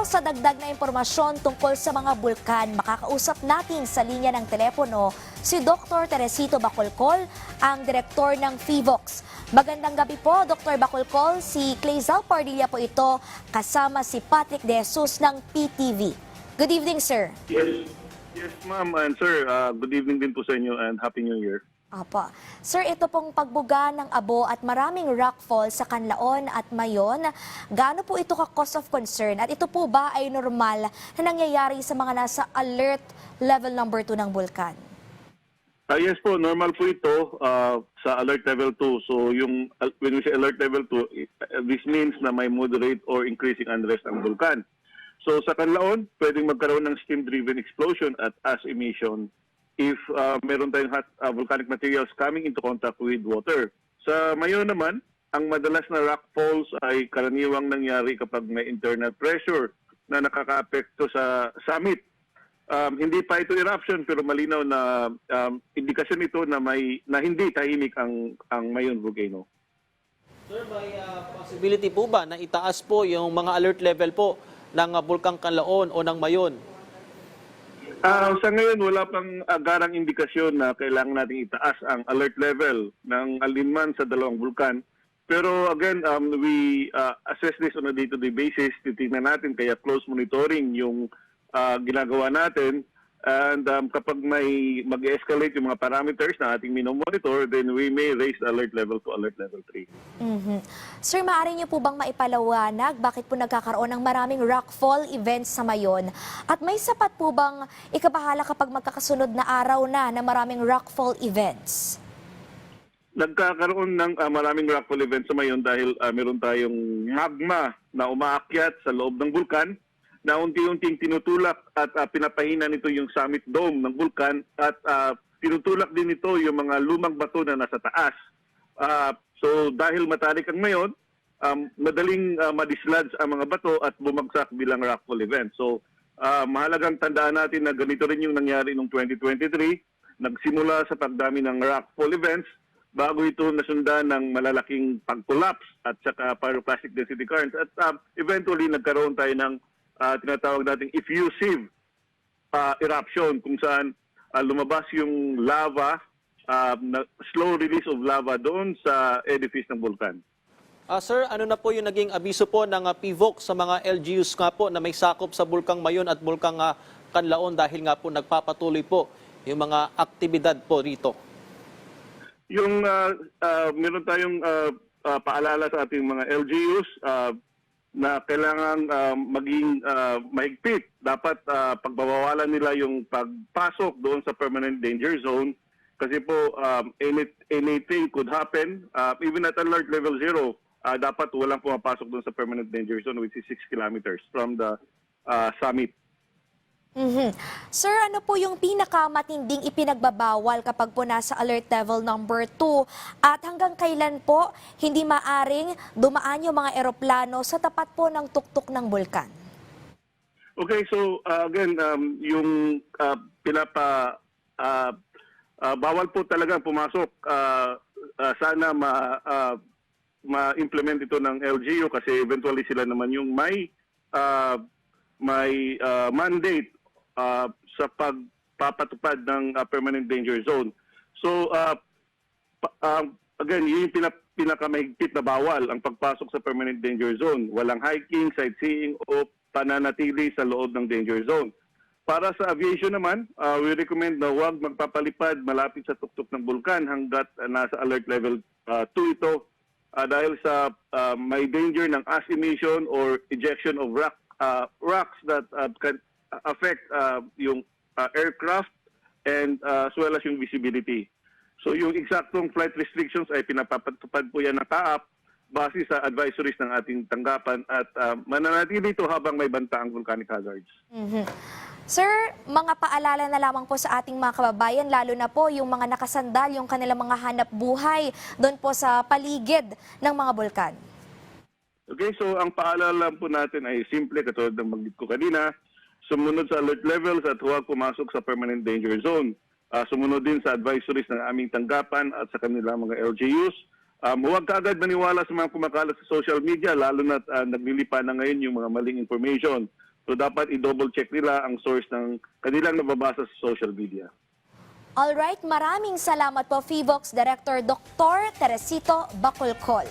sa dagdag na impormasyon tungkol sa mga bulkan, makakausap natin sa linya ng telepono si Dr. Teresito Bacolcol, ang direktor ng FIVOX. Magandang gabi po, Dr. Bacolcol. Si Clazel Pardilla po ito, kasama si Patrick De Jesus ng PTV. Good evening, sir. Yes, ma'am and sir. Good evening din po sa inyo and Happy New Year. Apo. Sir, ito pong pagbuga ng abo at maraming rockfall sa Canlaon at Mayon, gaano po ito ka-cause of concern? At ito po ba ay normal na nangyayari sa mga nasa alert level number 2 ng bulkan? Yes po, normal po ito sa alert level 2. So when we say alert level 2, this means na may moderate or increasing unrest ang bulkan. So sa Canlaon, pwedeng magkaroon ng steam-driven explosion at ash emission if meron tayong hot volcanic materials coming into contact with water. Sa Mayon naman, ang madalas na rock falls ay karaniwang nangyari kapag may internal pressure na nakaka-apekto sa summit. Hindi pa ito eruption pero malinaw na indikasyon ito na hindi tahimik ang Mayon volcano. Sir, may possibility po ba na itaas po yung mga alert level po ng Bulkang Canlaon o ng Mayon? Sa ngayon, wala pang agarang indikasyon na kailangan nating itaas ang alert level ng alinman sa dalawang bulkan. Pero again, we assess this on a day-to-day basis. Titingnan natin, kaya close monitoring yung ginagawa natin. And kapag may mag-escalate yung mga parameters na ating minomonitor, then we may raise the alert level to alert level 3. Sir, maaari niyo po bang maipalawanag bakit po nagkakaroon ng maraming rockfall events sa Mayon? At may sapat po bang ikabahala kapag magkakasunod na araw na maraming rockfall events? Nagkakaroon ng maraming rockfall events sa Mayon dahil meron tayong magma na umaakyat sa loob ng bulkan na unti-unting tinutulak at pinapahina nito yung summit dome ng bulkan at tinutulak din ito yung mga lumang bato na nasa taas. So dahil matarik ang Mayon, madaling madislodge ang mga bato at bumagsak bilang rockfall event. So mahalagang tandaan natin na ganito rin yung nangyari noong 2023. Nagsimula sa pagdami ng rockfall events bago ito nasundan ng malalaking pag-collapse at saka pyroclastic density currents. At eventually nagkaroon tayo ng tinatawag nating effusive eruption kung saan lumabas yung lava, slow release of lava doon sa edifice ng bulkan. Sir, ano na po yung naging abiso po ng PIVOX sa mga LGUs nga po na may sakop sa Bulkang Mayon at Bulkang Canlaon dahil nga po nagpapatuloy po yung mga aktibidad po rito? Yung meron tayong paalala sa ating mga LGUs na kailangan maging mahigpit. Dapat pagbabawalan nila yung pagpasok doon sa permanent danger zone kasi po anything could happen. Even at alert level 0, dapat walang pumapasok doon sa permanent danger zone which is 6 kilometers from the summit. Sir, ano po yung pinakamatinding ipinagbabawal kapag po nasa alert level number 2? At hanggang kailan po hindi maaring dumaan yung mga eroplano sa tapat po ng tuktok ng bulkan? Okay, so again, yung bawal po talaga pumasok. Sana ma-implement ito ng LGU kasi eventually sila naman yung may mandate sa pagpapatupad ng permanent danger zone. So, again, yun yung pinakamahigpit na bawal, ang pagpasok sa permanent danger zone. Walang hiking, sightseeing, o pananatili sa loob ng danger zone. Para sa aviation naman, we recommend na huwag magpapalipad malapit sa tuktok ng bulkan hanggat nasa alert level 2 ito dahil sa may danger ng ash emission or ejection of rocks that can affect yung aircraft and as well as yung visibility. So yung eksaktong flight restrictions ay pinapatupad po yan ng TAAP base sa advisories ng ating tanggapan at mananatili ito habang may banta ang volcanic hazards. Sir, mga paalala na lamang po sa ating mga kababayan, lalo na po yung mga nakasandal, yung kanilang mga hanap buhay doon po sa paligid ng mga bulkan. Okay, so ang paalala po natin ay simple, katulad ng banggit ko kanina, sumunod sa alert levels at huwag pumasok sa permanent danger zone. Sumunod din sa advisories ng aming tanggapan at sa kanilang mga LGUs. Huwag kaagad maniwala sa mga kumakalat sa social media, lalo na naglilipa na ngayon yung mga maling information. So dapat i-double check nila ang source ng kanilang nababasa sa social media. Alright, maraming salamat po, FIVOX Director Dr. Teresito Bacolcol.